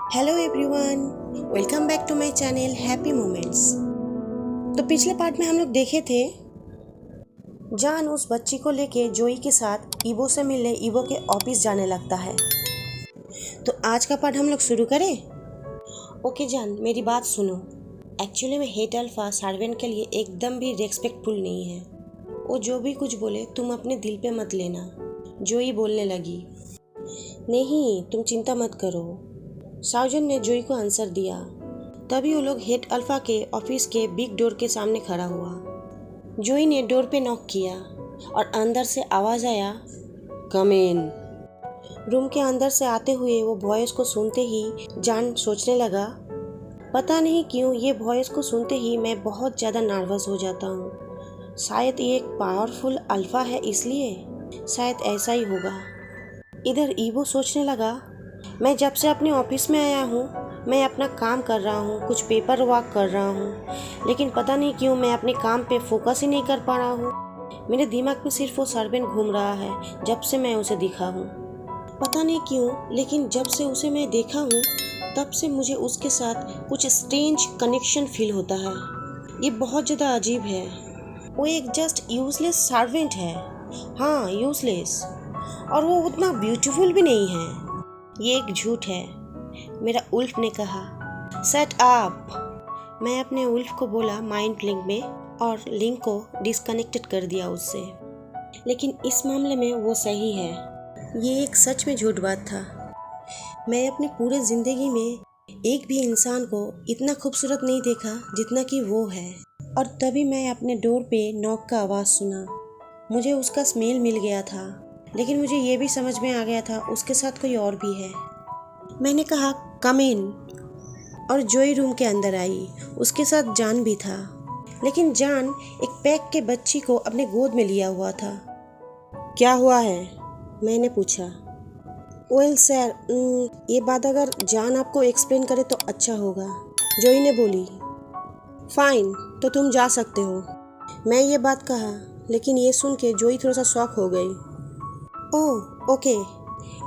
Hello everyone, welcome back to my channel happy moments. तो पिछले part में हम लोग देखे थे जान उस बच्ची को लेके जोई के साथ ईवो से मिलने ईवो के ऑफिस जाने लगता है। तो आज का पार्ट हम लोग शुरू करें। ओके जान, मेरी बात सुनो। एक्चुअली में हेड अल्फा सर्वेंट के लिए एकदम भी रेस्पेक्टफुल नहीं है। वो जो भी कुछ बोले तुम अपने दिल पे मत लेना। जोई बोलने लगी। नहीं, तुम चिंता मत करो, साउजन ने जोई को आंसर दिया। तभी वो लोग हेड अल्फा के ऑफिस के बिग डोर के सामने खड़ा हुआ। जोई ने डोर पे नॉक किया और अंदर से आवाज आया, कम इन। रूम के अंदर से आते हुए वो वॉइस को सुनते ही जान सोचने लगा, पता नहीं क्यों ये वॉइस को सुनते ही मैं बहुत ज़्यादा नर्वस हो जाता हूँ। शायद ये एक पावरफुल अल्फा है, इसलिए शायद ऐसा ही होगा। इधर ईवो सोचने लगा, मैं जब से अपने ऑफिस में आया हूँ मैं अपना काम कर रहा हूँ, कुछ पेपर वर्क कर रहा हूँ, लेकिन पता नहीं क्यों मैं अपने काम पे फोकस ही नहीं कर पा रहा हूँ। मेरे दिमाग में सिर्फ वो सर्वेंट घूम रहा है जब से मैं उसे दिखा हूँ। पता नहीं क्यों, लेकिन जब से उसे मैं देखा हूँ तब से मुझे उसके साथ कुछ स्ट्रेंज कनेक्शन फील होता है। ये बहुत ज़्यादा अजीब है। वो एक जस्ट यूजलेस सर्वेंट है। हाँ, यूजलेस। और वो उतना ब्यूटीफुल भी नहीं है। ये एक झूठ है, मेरा उल्फ ने कहा। Set up. मैं अपने उल्फ को बोला माइंड लिंक में और लिंक को डिस्कनेक्टेड कर दिया उससे। लेकिन इस मामले में वो सही है। ये एक सच में झूठ बात था। मैं अपनी पूरे ज़िंदगी में एक भी इंसान को इतना खूबसूरत नहीं देखा जितना कि वो है। और तभी मैं अपने डोर पे नॉक का आवाज़ सुना। मुझे उसका स्मेल मिल गया था, लेकिन मुझे ये भी समझ में आ गया था उसके साथ कोई और भी है। मैंने कहा कम इन, और जोई रूम के अंदर आई। उसके साथ जान भी था, लेकिन जान एक पैक के बच्ची को अपने गोद में लिया हुआ था। क्या हुआ है? मैंने पूछा। वेल सर, ये बात अगर जान आपको एक्सप्लेन करे तो अच्छा होगा, जोई ने बोली। फाइन, तो तुम जा सकते हो, मैं ये बात कहा। लेकिन ये सुन के जोई थोड़ा सा शॉक हो गई। ओह ओके,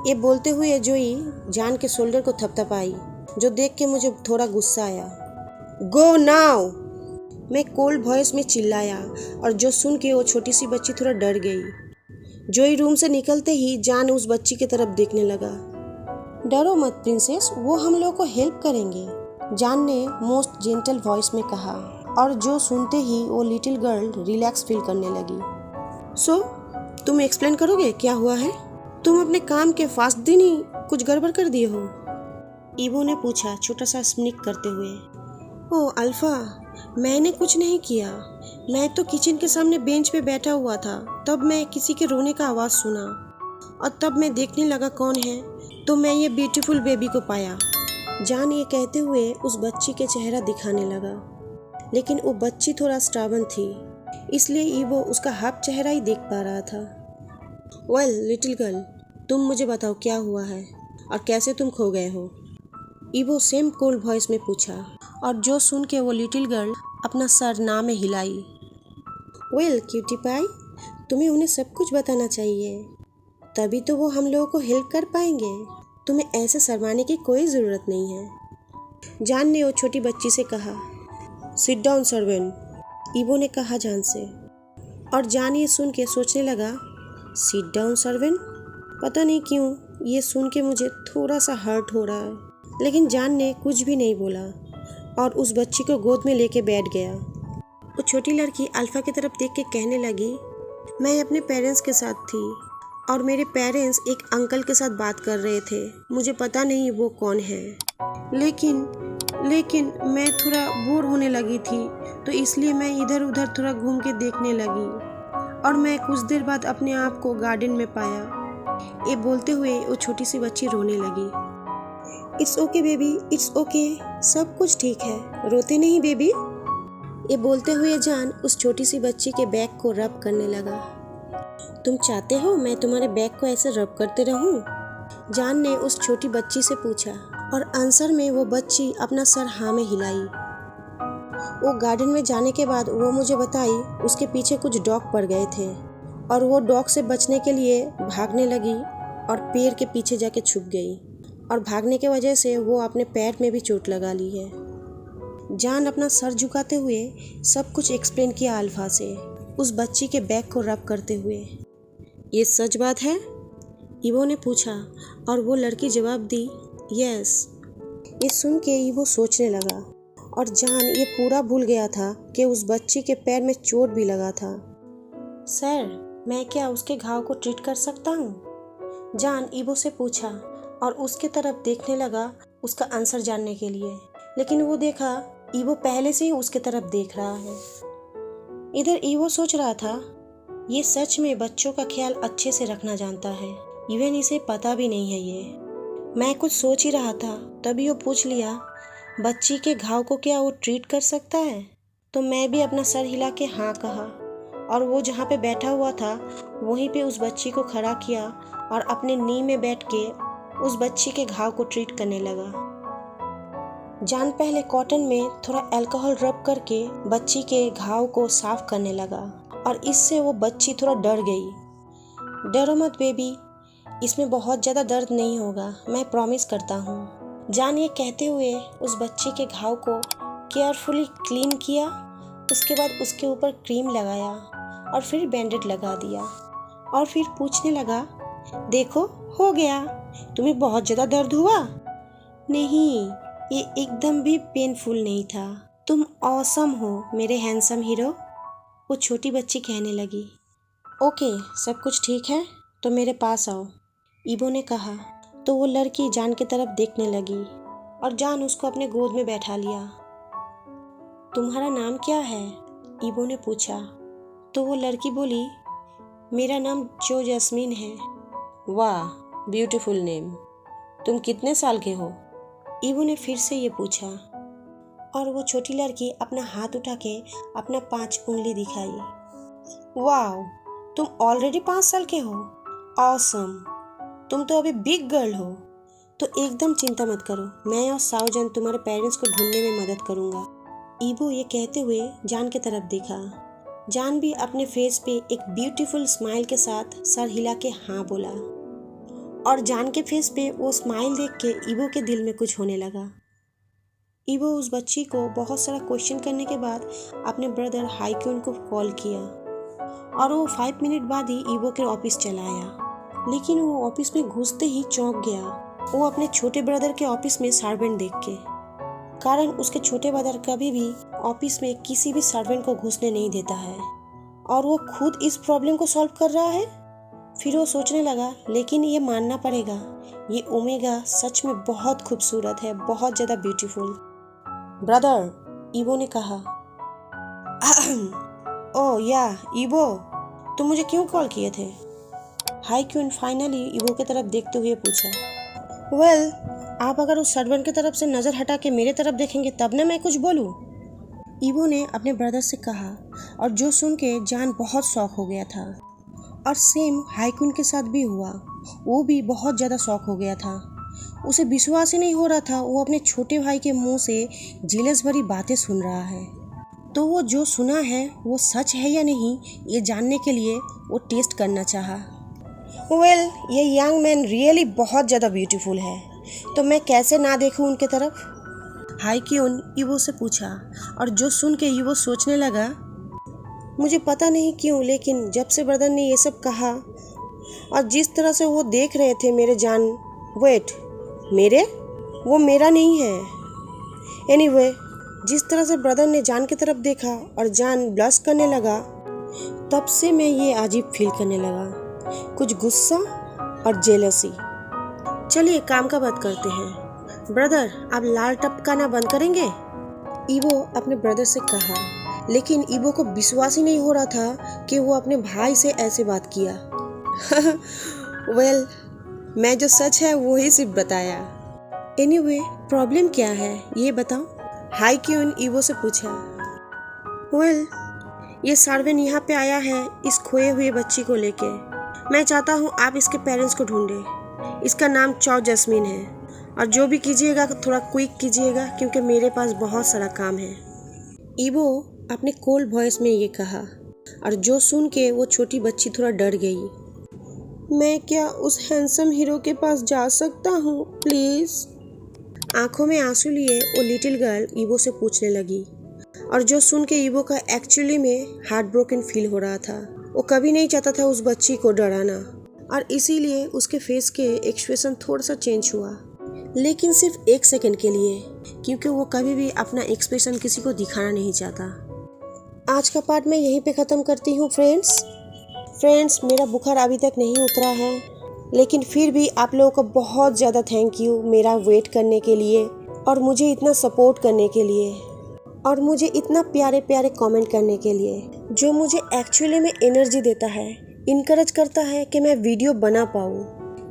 ये बोलते हुए जोई जान के शोल्डर को थपथपाई, जो देख के मुझे थोड़ा गुस्सा आया। गो नाउ, मैं कोल्ड वॉइस में चिल्लाया, और जो सुन के वो छोटी सी बच्ची थोड़ा डर गई। जोई रूम से निकलते ही जान उस बच्ची की तरफ देखने लगा। डरो मत प्रिंसेस, वो हम लोगों को हेल्प करेंगे, जान ने मोस्ट जेंटल वॉइस में कहा। और जो सुनते ही वो लिटिल गर्ल रिलैक्स फील करने लगी। सो तुम एक्सप्लेन करोगे क्या हुआ है? तुम अपने काम के फर्स्ट दिन ही कुछ गड़बड़ कर दिए हो? ईवो ने पूछा छोटा सा स्निक करते हुए। ओह अल्फा, मैंने कुछ नहीं किया। मैं तो किचन के सामने बेंच पे बैठा हुआ था, तब मैं किसी के रोने का आवाज़ सुना और तब मैं देखने लगा कौन है, तो मैं ये ब्यूटीफुल बेबी को पाया। जान ये कहते हुए उस बच्ची के चेहरा दिखाने लगा, लेकिन वो बच्ची थोड़ा स्टाबन थी, इसलिए ईवो उसका हाफ चेहरा ही देख पा रहा था। वेल लिटिल गर्ल, तुम मुझे बताओ क्या हुआ है और कैसे तुम खो गए हो? ईवो सेम कोल्ड वॉइस में पूछा, और जो सुन के वो लिटिल गर्ल अपना सर ना में हिलाई। वेल क्यूटी पाई, तुम्हें उन्हें सब कुछ बताना चाहिए, तभी तो वो हम लोगों को हेल्प कर पाएंगे। तुम्हें ऐसे शर्माने की कोई ज़रूरत नहीं है, जान ने वो छोटी बच्ची से कहा। सिट डाउन सर्वेंट, ईवो ने कहा जान से। और जान ये सुन के सोचने लगा, सिट डाउन सर्वेंट? पता नहीं क्यों ये सुन के मुझे थोड़ा सा हर्ट हो रहा है। लेकिन जान ने कुछ भी नहीं बोला और उस बच्ची को गोद में लेके बैठ गया। वो छोटी लड़की अल्फा की तरफ देख के कहने लगी, मैं अपने पेरेंट्स के साथ थी और मेरे पेरेंट्स एक अंकल के साथ बात कर रहे थे। मुझे पता नहीं वो कौन है, लेकिन मैं थोड़ा बोर होने लगी थी, तो इसलिए मैं इधर उधर थोड़ा घूम के देखने लगी और मैं कुछ देर बाद अपने आप को गार्डन में पाया। ये बोलते हुए वो छोटी सी बच्ची रोने लगी। It's okay baby, it's okay, सब कुछ ठीक है, रोते नहीं बेबी। ये बोलते हुए जान उस छोटी सी बच्ची के बैक को रब करने लगा। तुम चाहते हो मैं तुम्हारे बैक को ऐसे रब करते रहूं? जान ने उस छोटी बच्ची से पूछा, और आंसर में वो बच्ची अपना सर हाँ में हिलाई। वो गार्डन में जाने के बाद वो मुझे बताई उसके पीछे कुछ डॉग पड़ गए थे और वो डॉग से बचने के लिए भागने लगी और पेड़ के पीछे जाके छुप गई और भागने के वजह से वो अपने पैर में भी चोट लगा ली है। जान अपना सर झुकाते हुए सब कुछ एक्सप्लेन किया अल्फा से, उस बच्ची के बैग को रब करते हुए। ये सच बात है? ईवो ने पूछा और वो लड़की जवाब दी, यस। ये सुन के ईवो सोचने लगा और जान ये पूरा भूल गया था कि उस बच्ची के पैर में चोट भी लगा था। सर, मैं क्या उसके घाव को ट्रीट कर सकता हूँ? जान ईवो से पूछा और उसके तरफ देखने लगा उसका आंसर जानने के लिए, लेकिन वो देखा ईवो पहले से ही उसके तरफ देख रहा है। इधर ईवो सोच रहा था, ये सच में बच्चों का ख्याल अच्छे से रखना जानता है, इवन इसे पता भी नहीं है ये। मैं कुछ सोच ही रहा था, तभी वो पूछ लिया, बच्ची के घाव को क्या वो ट्रीट कर सकता है? तो मैं भी अपना सर हिला के हाँ कहा और वो जहाँ पे बैठा हुआ था वहीं पे उस बच्ची को खड़ा किया और अपने नी में बैठ के उस बच्ची के घाव को ट्रीट करने लगा। जान पहले कॉटन में थोड़ा अल्कोहल रब करके बच्ची के घाव को साफ करने लगा और इससे वो बच्ची थोड़ा डर गई। डरो मत बेबी, इसमें बहुत ज़्यादा दर्द नहीं होगा, मैं प्रॉमिस करता हूँ। जान ये कहते हुए उस बच्चे के घाव को केयरफुली क्लीन किया, उसके बाद उसके ऊपर क्रीम लगाया और फिर बैंडेड लगा दिया और फिर पूछने लगा, देखो हो गया, तुम्हें बहुत ज़्यादा दर्द हुआ? नहीं, ये एकदम भी पेनफुल नहीं था। तुम ऑसम हो मेरे हैंडसम हीरो, वो छोटी बच्ची कहने लगी। ओके, सब कुछ ठीक है तो मेरे पास आओ, ईवो ने कहा। तो वो लड़की जान की तरफ देखने लगी और जान उसको अपने गोद में बैठा लिया। तुम्हारा नाम क्या है? ईवो ने पूछा। तो वो लड़की बोली, मेरा नाम जो जैस्मीन है। वाह, ब्यूटीफुल नेम। तुम कितने साल के हो? ईवो ने फिर से ये पूछा और वो छोटी लड़की अपना हाथ उठा के अपना 5 उंगली दिखाई। वाह, तुम ऑलरेडी 5 साल के हो? ऑसम, तुम तो अभी बिग गर्ल हो। तो एकदम चिंता मत करो, मैं और सावजान तुम्हारे पेरेंट्स को ढूंढने में मदद करूँगा। ईवो ये कहते हुए जान की तरफ देखा। जान भी अपने फेस पे एक ब्यूटीफुल स्माइल के साथ सर हिला के हाँ बोला और जान के फेस पे वो स्माइल देख के ईवो के दिल में कुछ होने लगा। ईवो उस बच्ची को बहुत सारा क्वेश्चन करने के बाद अपने ब्रदर हाईक्यून को कॉल किया और वो 5 मिनट बाद ही ईवो के ऑफिस चला आया। लेकिन वो ऑफिस में घुसते ही चौंक गया वो अपने छोटे ब्रदर के ऑफिस में सर्वेंट देख के, कारण उसके छोटे ब्रदर कभी भी ऑफिस में किसी भी सर्वेंट को घुसने नहीं देता है और वो खुद इस प्रॉब्लम को सॉल्व कर रहा है। फिर वो सोचने लगा, लेकिन ये मानना पड़ेगा, ये ओमेगा सच में बहुत खूबसूरत है, बहुत ज़्यादा ब्यूटीफुल। ब्रदर, ईवो ने कहा। ओह या ईवो, तुम मुझे क्यों कॉल किए थे? हाईक्यून फाइनली ईवो की तरफ देखते हुए पूछा। वेल, आप अगर उस सर्वेंट की तरफ से नज़र हटा के मेरे तरफ देखेंगे तब ना मैं कुछ बोलूँ, ईवो ने अपने ब्रदर से कहा। और जो सुन के जान बहुत शॉक हो गया था और सेम हाईक्यून के साथ भी हुआ, वो भी बहुत ज़्यादा शॉक हो गया था। उसे विश्वास ही नहीं हो रहा था वो अपने छोटे भाई के मुंह से जेलस भरी बातें सुन रहा है। तो वो जो सुना है वो सच है या नहीं ये जानने के लिए वो टेस्ट करना चाहा। वेल, ये यंग मैन रियली बहुत ज़्यादा ब्यूटीफुल है, तो मैं कैसे ना देखूं उनके तरफ? हाईक्यून ईवो से पूछा और जो सुन के ईवो सोचने लगा, मुझे पता नहीं क्यों, लेकिन जब से ब्रदर ने ये सब कहा और जिस तरह से वो देख रहे थे मेरे जान, वेट, मेरे? वो मेरा नहीं है। एनीवे, जिस तरह से ब्रदर ने जान की तरफ देखा और जान ब्लश करने लगा, तब से मैं ये अजीब फील करने लगा, कुछ गुस्सा और जेलसी। चलिए काम का बात करते हैं। ब्रदर, आप लाल टपकाना बंद करेंगे? ईवो अपने ब्रदर से कहा, लेकिन ईवो को विश्वास ही नहीं हो रहा था कि वो अपने भाई से ऐसे बात किया। वेल, मैं जो सच है वो ही सिर्फ बताया। एनीवे, प्रॉब्लम क्या है ये बताओ? हाईक्यून ईवो से पूछा। वेल, ये सर्वेंट यहाँ पे आया है इस खोए हुए बच्ची को लेके। मैं चाहता हूँ आप इसके पेरेंट्स को ढूंढें। इसका नाम चौ जैस्मीन है और जो भी कीजिएगा थोड़ा क्विक कीजिएगा क्योंकि मेरे पास बहुत सारा काम है। ईवो अपने कोल्ड वॉइस में ये कहा और जो सुन के वो छोटी बच्ची थोड़ा डर गई। मैं क्या उस हैंडसम हीरो के पास जा सकता हूँ प्लीज़? आंखों में आंसू लिए वो लिटिल गर्ल ईवो से पूछने लगी, और जो सुन के ईवो का एक्चुअली में हार्ट ब्रोकन फील हो रहा था। वो कभी नहीं चाहता था उस बच्ची को डराना, और इसीलिए उसके फेस के एक्सप्रेशन थोड़ा सा चेंज हुआ, लेकिन सिर्फ 1 सेकंड के लिए, क्योंकि वो कभी भी अपना एक्सप्रेशन किसी को दिखाना नहीं चाहता। आज का पार्ट मैं यहीं पे ख़त्म करती हूँ फ्रेंड्स, मेरा बुखार अभी तक नहीं उतरा है, लेकिन फिर भी आप लोगों को बहुत ज़्यादा थैंक यू मेरा वेट करने के लिए, और मुझे इतना सपोर्ट करने के लिए, और मुझे इतना प्यारे प्यारे कमेंट करने के लिए, जो मुझे एक्चुअली में एनर्जी देता है, इनकरेज करता है कि मैं वीडियो बना पाऊँ।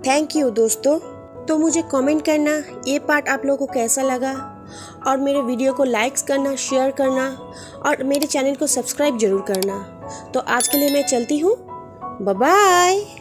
थैंक यू दोस्तों। तो मुझे कमेंट करना ये पार्ट आप लोगों को कैसा लगा, और मेरे वीडियो को लाइक्स करना, शेयर करना, और मेरे चैनल को सब्सक्राइब जरूर करना। तो आज के लिए मैं चलती हूँ, बाय बाय।